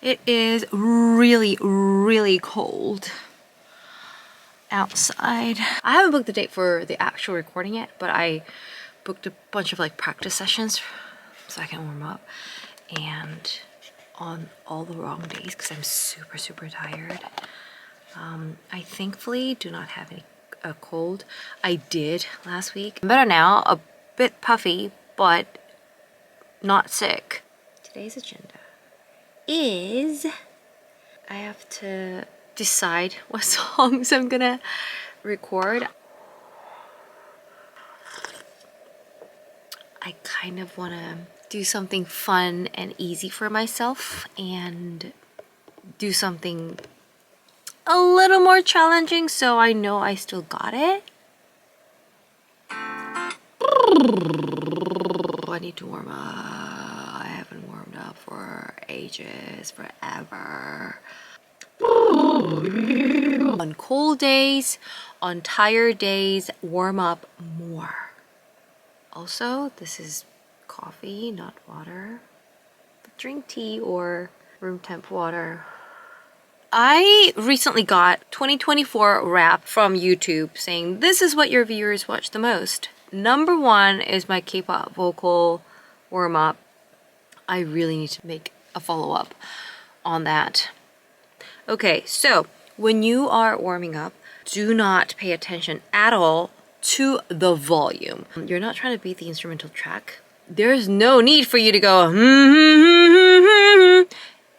It is really, really cold outside. I haven't booked the date for the actual recording yet, but I booked a bunch of like practice sessions so I can warm up, and on all the wrong days because I'm super, super tired. I thankfully do not have a cold. I did last week. I'm better now, a bit puffy, but not sick. Today's agenda is I have to decide what songs I'm gonna record. I kind of want to do something fun and easy for myself and do something a little more challenging so I know I still got it. I need to warm up. I haven't warmed up for ages, forever. On cold days, on tired days, warm up more. Also, this is coffee, not water. Drink tea or room temp water. I recently got 2024 wrap from YouTube saying this is what your viewers watch the most. Number one is my K-pop vocal warm up. I really need to make a follow-up on that. Okay, so when you are warming up, do not pay attention at all to the volume. You're not trying to beat the instrumental track. There's no need for you to go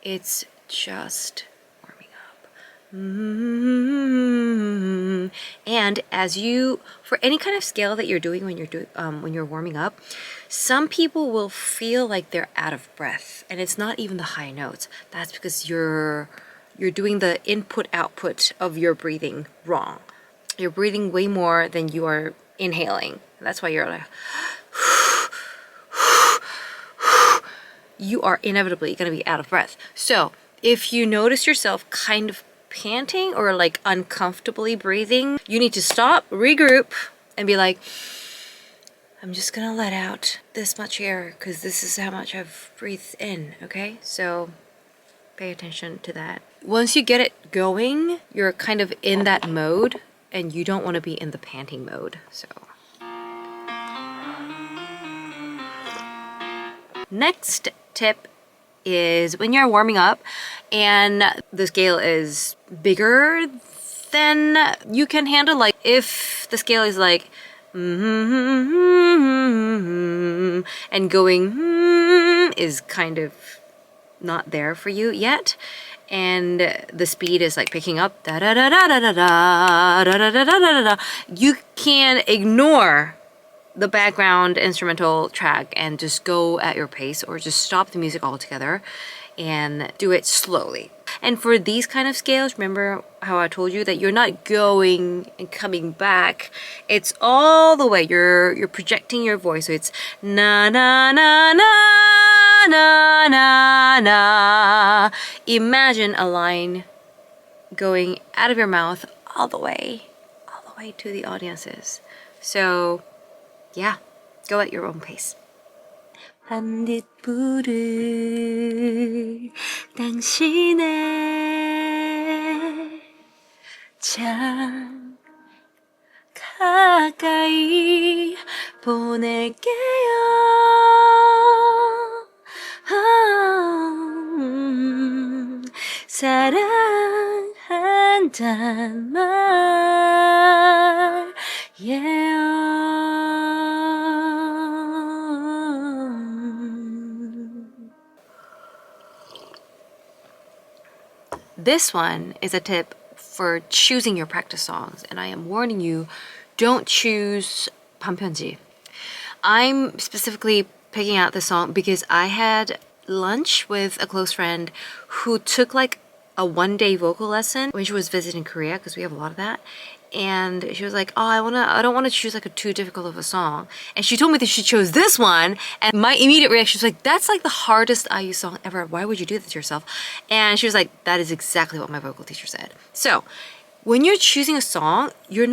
it's just warming up. And as you, for any kind of scale that you're doing when you're warming up, some people will feel like they're out of breath, and it's not even the high notes. That's because you're doing the input-output of your breathing wrong. You're breathing way more than you are inhaling. That's why you're like, you are inevitably going to be out of breath. So if you notice yourself kind of panting or like uncomfortably breathing, you need to stop, regroup, and be like, I'm just going to let out this much air because this is how much I've breathed in, okay? So pay attention to that. Once you get it going, you're kind of in that mode and you don't want to be in the panting mode. So next tip is when you're warming up and the scale is bigger than you can handle, like if the scale is like and going is kind of not there for you yet, and the speed is like picking up da da da da da da da da da da da, you can ignore the background instrumental track and just go at your pace, or just stop the music altogether and do it slowly. And for these kind of scales, remember how I told you that you're not going and coming back, it's all the way, you're projecting your voice, so it's na na na na na na na. Imagine a line going out of your mouth all the way to the audiences. So yeah, go at your own pace. 반딧불을 당신의 참 가까이 보낼게요. 사랑한단 말, yeah. This one is a tip for choosing your practice songs, and I am warning you, don't choose 반편지. I'm specifically picking out this song because I had lunch with a close friend who took like a one-day vocal lesson when she was visiting Korea, because we have a lot of that. And she was like, oh, I don't want to choose like a too difficult of a song. And she told me that she chose this one. And my immediate reaction was like, that's like the hardest IU song ever. Why would you do that to yourself? And she was like, that is exactly what my vocal teacher said. So when you're choosing a song, you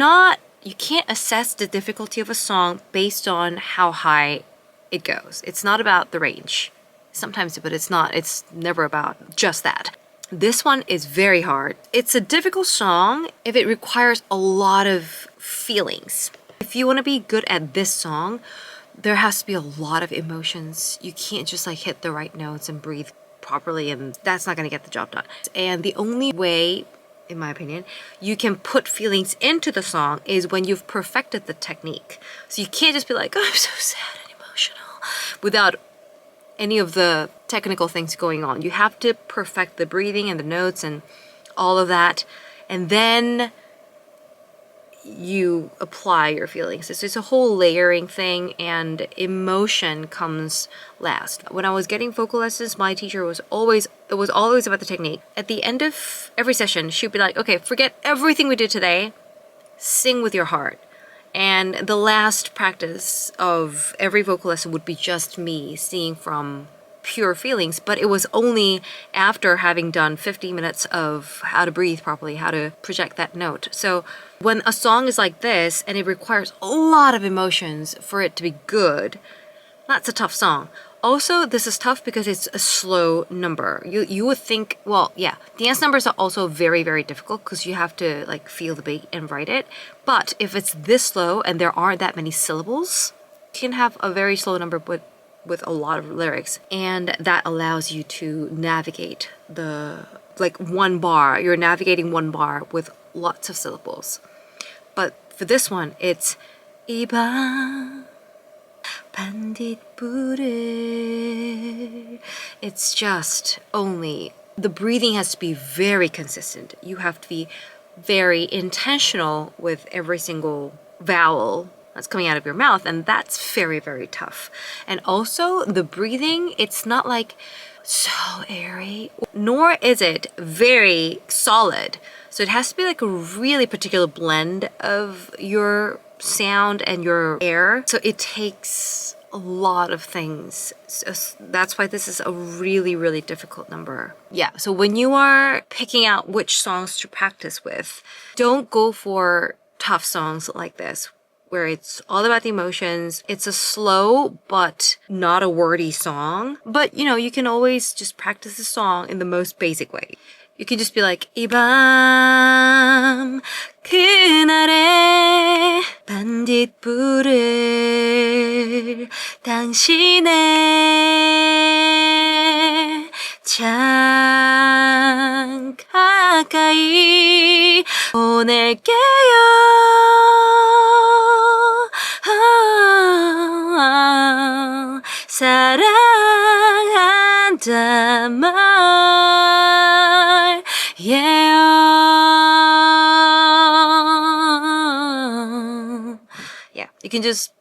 can't assess the difficulty of a song based on how high it goes. It's not about the range. sometimes, but it's not. It's never about just that. This one is very hard. It's a difficult song if it requires a lot of feelings. If you want to be good at this song, there has to be a lot of emotions. You can't just like hit the right notes and breathe properly, and that's not going to get the job done. And the only way, in my opinion, you can put feelings into the song is when you've perfected the technique. So you can't just be like, oh, I'm so sad and emotional, without any of the technical things going on. You have to perfect the breathing and the notes and all of that, and then you apply your feelings. It's a whole layering thing, and emotion comes last. When I was getting vocal lessons, my teacher was always about the technique. At the end of every session, she'd be like, okay, forget everything we did today, sing with your heart. And the last practice of every vocal lesson would be just me singing from pure feelings, but it was only after having done 50 minutes of how to breathe properly, how to project that note. So when a song is like this and it requires a lot of emotions for it to be good, that's a tough song. Also, this is tough because it's a slow number. You would think, well, yeah, dance numbers are also very, very difficult because you have to like feel the beat and write it. But if it's this slow and there aren't that many syllables, you can have a very slow number with a lot of lyrics, and that allows you to navigate the like one bar. You're navigating one bar with lots of syllables. But for this one, it's 이밤 반딧불을. It's just only, the breathing has to be very consistent. You have to be very intentional with every single vowel that's coming out of your mouth, and that's very, very tough. And also the breathing, it's not like so airy, nor is it very solid. So it has to be like a really particular blend of your sound and your air. So it takes a lot of things. So that's why this is a really, really difficult number. Yeah, so when you are picking out which songs to practice with, don't go for tough songs like this, where it's all about the emotions. It's a slow but not a wordy song. But you know, you can always just practice the song in the most basic way. You can just be like 이 밤 그날의 반딧불을 당신의 창 가까이 보낼게요. 사랑한단 말, yeah. Yeah, you can just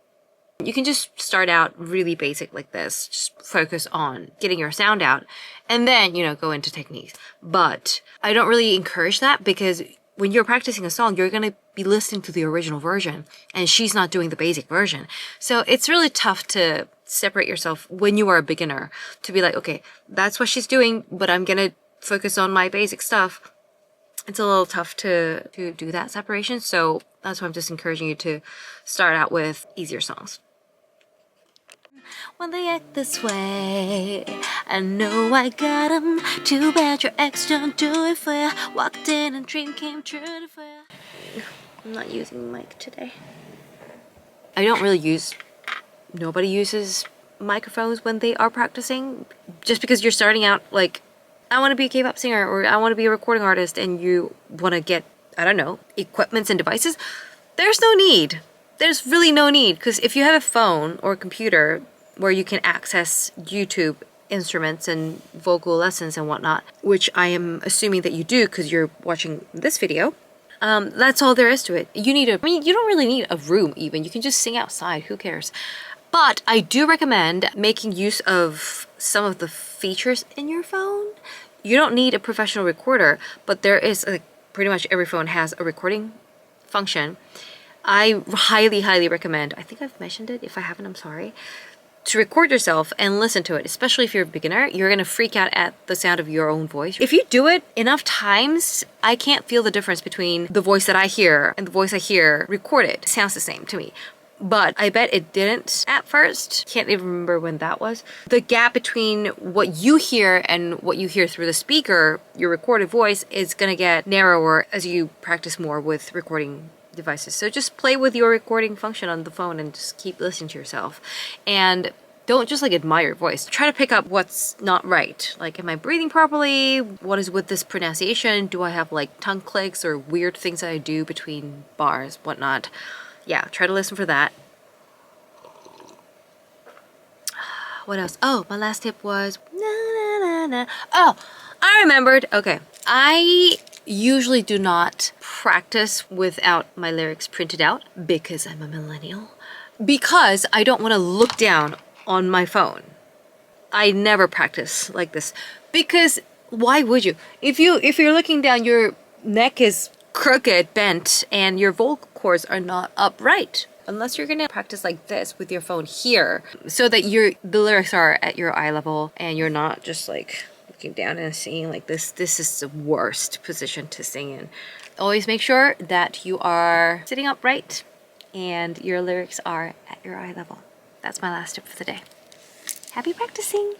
start out really basic like this. Just focus on getting your sound out, and then, you know, go into techniques. But I don't really encourage that, because when you're practicing a song, you're going to be listening to the original version, and she's not doing the basic version. So it's really tough to separate yourself when you are a beginner, to be like, okay, that's what she's doing, but I'm going to focus on my basic stuff. It's a little tough to do that separation. So that's why I'm just encouraging you to start out with easier songs. When they act this way, I know I got 'em. Too bad your ex don't do it for ya. Walked in and dream came true for ya. I'm not using the mic today. I don't really nobody uses microphones when they are practicing. Just because you're starting out, like, I want to be a K-pop singer, or I want to be a recording artist, and you want to get, I don't know, equipments and devices, there's no need. There's really no need, because if you have a phone or a computer where you can access YouTube instruments and vocal lessons and whatnot, which I am assuming that you do because you're watching this video, that's all there is to it. You don't really need a room even. You can just sing outside, who cares? But I do recommend making use of some of the features in your phone. You don't need a professional recorder, but there is pretty much every phone has a recording function. I highly, highly recommend, I think I've mentioned it. If I haven't, I'm sorry, to record yourself and listen to it, especially if you're a beginner. You're going to freak out at the sound of your own voice. If you do it enough times, I can't feel the difference between the voice that I hear and the voice I hear recorded. It sounds the same to me. but I bet it didn't at first. Can't even remember when that was. The gap between what you hear and what you hear through the speaker, your recorded voice, is gonna get narrower as you practice more with recording devices. So just play with your recording function on the phone and just keep listening to yourself. And don't just like admire your voice. Try to pick up what's not right. Like, am I breathing properly? What is with this pronunciation? Do I have like tongue clicks or weird things that I do between bars, whatnot? Yeah, try to listen for that. What else? Oh, my last tip was na na na na. Oh, I remembered. Okay. I usually do not practice without my lyrics printed out because I'm a millennial. Because I don't want to look down on my phone. I never practice like this because why would you? If you're looking down, your neck is crooked, bent, and your vocal cords are not upright. Unless you're gonna practice like this with your phone here, so that the lyrics are at your eye level and you're not just like looking down and singing like this. This is the worst position to sing in. Always make sure that you are sitting upright and your lyrics are at your eye level. That's my last tip for the day. Happy practicing!